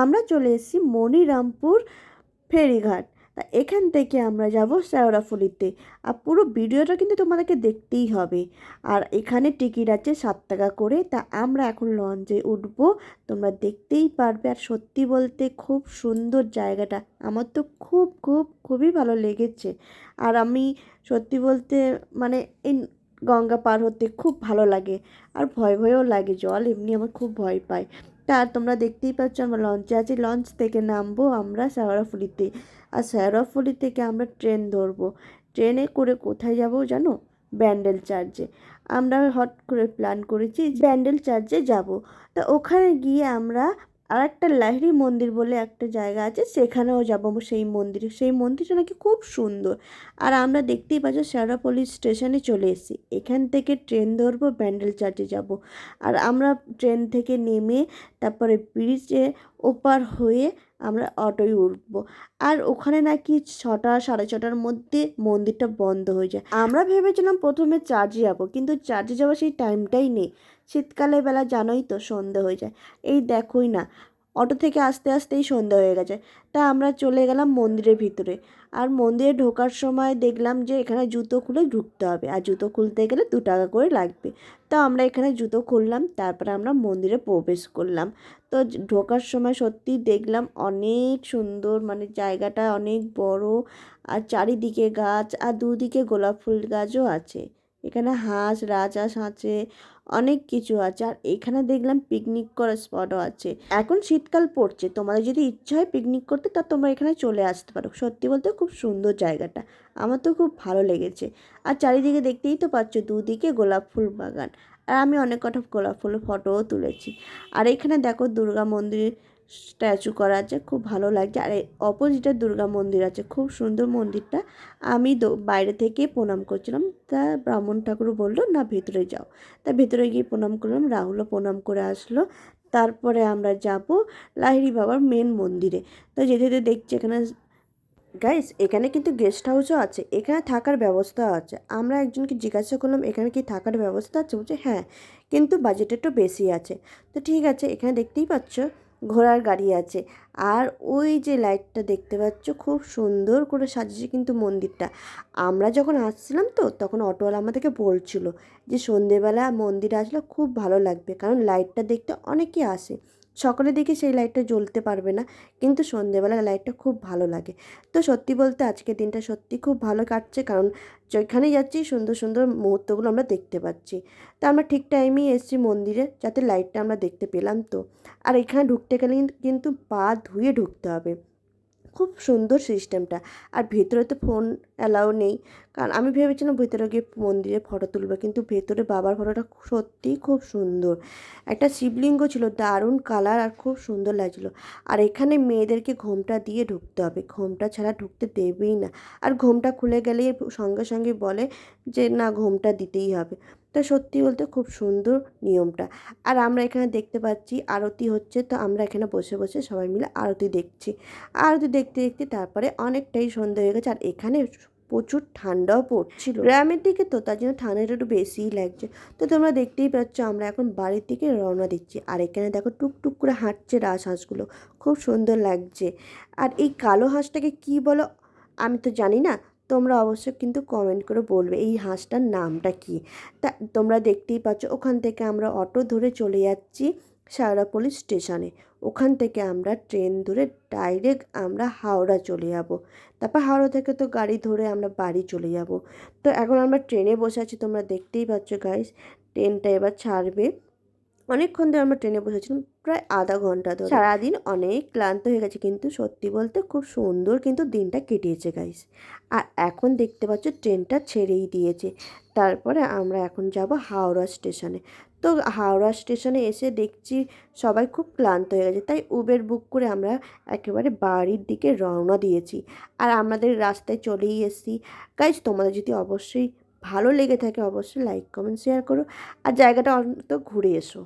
আমরা চলে এসেছি মনিরামপুর ফেরিঘাট। তা এখান থেকে আমরা যাব শেওড়াফুলিতে। আর পুরো ভিডিওটা কিন্তু তোমাদেরকে দেখতেই হবে। আর এখানে টিকিট আছে 7 টাকা করে। তা আমরা এখন লঞ্চে উঠবো, তোমরা দেখতেই পারবে। আর সত্যি বলতে খুব সুন্দর জায়গাটা, আমার তো খুবই ভালো লেগেছে। আর আমি সত্যি বলতে মানে এই গঙ্গা পার হতে খুব ভালো লাগে। আর ভয়ও লাগে, জল এমনি আমার খুব ভয় পায়। তা তোমরা দেখতেই পাচ্ছ আমরা লঞ্চে আছি। লঞ্চ থেকে নামবো আমরা শেওড়াফুলিতে। আর শেওড়াফুলি থেকে আমরা ট্রেন ধরবো। ট্রেনে করে কোথায় যাব জানো? ব্যান্ডেল চার্চে। আমরা হট করে প্ল্যান করেছি ব্যান্ডেল চার্চে যাব। তা ওখানে গিয়ে আমরা আর একটা লাহিড়ী মন্দির বলে একটা জায়গা আছে, সেখানেও যাবো। সেই মন্দিরটা নাকি খুব সুন্দর। আর আমরা দেখতেই পাচ্ছ শেওড়াফুলি স্টেশনে চলে এসেছি। এখান থেকে ট্রেন ধরবো, ব্যান্ডেল চার্চে যাব। আর আমরা ট্রেন থেকে নেমে তারপরে ব্রিজে ওপার হয়ে আমরা অটোয় উঠবো। আর ওখানে নাকি 6টা 6:30টার মধ্যে মন্দিরটা বন্ধ হয়ে যায়। আমরা ভেবেছিলাম প্রথমে চার্চে যাবো, কিন্তু চার্চে যাওয়ার সেই টাইমটাই নেই। শীতকালের বেলা জানোই তো, সন্ধে হয়ে যায়। এই দেখোই না, অটো থেকে আসতে আসতেই সন্ধ্যা হয়ে গেছে। তা আমরা চলে গেলাম মন্দিরের ভিতরে। আর মন্দিরে ঢোকার সময় দেখলাম যে এখানে জুতো খুলে ঢুকতে হবে, আর জুতো খুলতে গেলে 2 টাকা করে লাগবে। তো আমরা এখানে জুতো খুললাম, তারপরে আমরা মন্দিরে প্রবেশ করলাম। তো ঢোকার সময় সত্যি দেখলাম অনেক সুন্দর, মানে জায়গাটা অনেক বড়। আর চারিদিকে গাছ, আর দুদিকে গোলাপ ফুল গাছও আছে। এখানে হাঁস রাজহাঁস আছে, অনেক কিছু আছে। আর এখানে দেখলাম পিকনিক করার স্পটও আছে। এখন শীতকাল পড়ছে, তোমাদের যদি ইচ্ছা হয় পিকনিক করতে, তা তোমরা এখানে চলে আসতে পারো। সত্যি বলতে খুব সুন্দর জায়গাটা, আমার তো খুব ভালো লেগেছে। আর চারিদিকে দেখতেই তো পাচ্ছ, দুদিকে গোলাপ ফুল বাগান। আর আমি অনেক কটা গোলাপ ফুলের ফটোও তুলেছি। আর এখানে দেখো দুর্গা মন্দির স্ট্যাচু করা আছে, খুব ভালো লাগছে। আর অপোজিটে দুর্গা মন্দির আছে, খুব সুন্দর মন্দিরটা। আমি বাইরে থেকে প্রণাম করছিলাম, তা ব্রাহ্মণ ঠাকুর বললো না ভেতরে যাও। তা ভেতরে গিয়ে প্রণাম করলাম, রাহুলও প্রণাম করে আসলো। তারপরে আমরা যাব লাহিড়ী বাবার মেন মন্দিরে। তো যেতে যেতে দেখছি এখানে গাইস, এখানে কিন্তু গেস্ট হাউসও আছে, এখানে থাকার ব্যবস্থাও আছে। আমরা একজনকে জিজ্ঞাসা করলাম এখানে কি থাকার ব্যবস্থা আছে, বলছে হ্যাঁ, কিন্তু বাজেট একটু বেশি আছে। তো ঠিক আছে, এখানে দেখতেই পাচ্ছ ঘোড়ার গাড়ি আছে। আর ওই যে লাইটটা দেখতে পাচ্ছ, খুব সুন্দর করে সাজিয়েছে কিন্তু মন্দিরটা। আমরা যখন আসছিলাম তো, তখন অটোওয়ালা আমাদেরকে বলছিল যে সন্ধেবেলা মন্দিরে আসলে খুব ভালো লাগবে, কারণ লাইটটা দেখতে অনেকেই আসে। সকালের দিকে সেই লাইটটা জ্বলতে পারবে না, কিন্তু সন্ধেবেলা লাইটটা খুব ভালো লাগে। তো সত্যি বলতে আজকের দিনটা সত্যি খুব ভালো কাটছে, কারণ যেখানেই যাচ্ছি সুন্দর সুন্দর মুহূর্তগুলো আমরা দেখতে পাচ্ছি। তা আমরা ঠিক টাইমেই এসেছি মন্দিরে, যাতে লাইটটা আমরা দেখতে পেলাম। তো আর এখানে ঢুকতে গেলে কিন্তু পা ধুয়ে ঢুকতে হবে, খুব সুন্দর সিস্টেমটা। আর ভেতরে তো ফোন অ্যালাউ নেই, কারণ আমি ভেবেছিলাম ভেতরে গিয়ে মন্দিরে ফটো তুলবো, কিন্তু ভেতরে বাবার ফটোটা সত্যিই খুব সুন্দর। একটা শিবলিঙ্গ ছিল, দারুণ কালার আর খুব সুন্দর লাগছিলো। আর এখানে মেয়েদেরকে ঘোমটা দিয়ে ঢুকতে হবে, ঘোমটা ছাড়া ঢুকতে দেবেই না। আর ঘোমটা খুলে গেলেই সঙ্গে সঙ্গে বলে যে না, ঘোমটা দিতেই হবে। তা সত্যি বলতে খুব সুন্দর নিয়মটা। আর আমরা এখানে দেখতে পাচ্ছি আরতি হচ্ছে, তো আমরা এখানে বসে বসে সবাই মিলে আরতি দেখছি। আরতি দেখতে দেখতে তারপরে অনেকটাই সন্ধ্যা হয়ে গেছে। আর এখানে প্রচুর ঠান্ডাও পড়ছিল, গ্রামের দিকে তো, তার জন্য ঠান্ডাটা একটু বেশিই লাগছে। তো তোমরা দেখতেই পাচ্ছ আমরা এখন বাড়ির দিকে রওনা দিচ্ছি। আর এখানে দেখো টুকটুক করে হাঁটছে রাজহাঁসগুলো, খুব সুন্দর লাগছে। আর এই কালো হাঁসটাকে কি বলো আমি তো জানি না, তোমরা অবশ্যই কিন্তু কমেন্ট করে বলবে এই হাঁসটার নামটা কি। তা তোমরা দেখতেই পাচ্ছ ওখান থেকে আমরা অটো ধরে চলে যাচ্ছি শেওড়াফুলি স্টেশনে। ওখান থেকে আমরা ট্রেন ধরে ডাইরেক্ট আমরা হাওড়া চলে যাব। তারপর হাওড়া থেকে তো গাড়ি ধরে আমরা বাড়ি চলে যাব। তো এখন আমরা ট্রেনে বসে আছি, তোমরা দেখতেই পাচ্ছ গাইস, ট্রেনটা এবার ছাড়বে। অনেকক্ষণ ধরে আমরা ট্রেনে বসেছিলাম, প্রায় আধা ঘন্টা ধরে। সারাদিন অনেক ক্লান্ত হয়ে গেছে, কিন্তু সত্যি বলতে খুব সুন্দর কিন্তু দিনটা কেটেছে গাইস। আর এখন দেখতে পাচ্ছ ট্রেনটা ছেড়েই দিয়েছে। তারপরে আমরা এখন যাব হাওড়া স্টেশনে। তো হাওড়া স্টেশনে এসে দেখছি সবাই খুব ক্লান্ত হয়ে গেছে, তাই উবের বুক করে আমরা একেবারে বাড়ির দিকে রওনা দিয়েছি। আর আমাদের রাস্তায় চলেই এসেছি। গাইস, তোমাদের যদি অবশ্যই ভালো লেগে থাকে অবশ্যই লাইক কমেন্ট শেয়ার করো, আর জায়গাটা অন্তত ঘুরে এসো।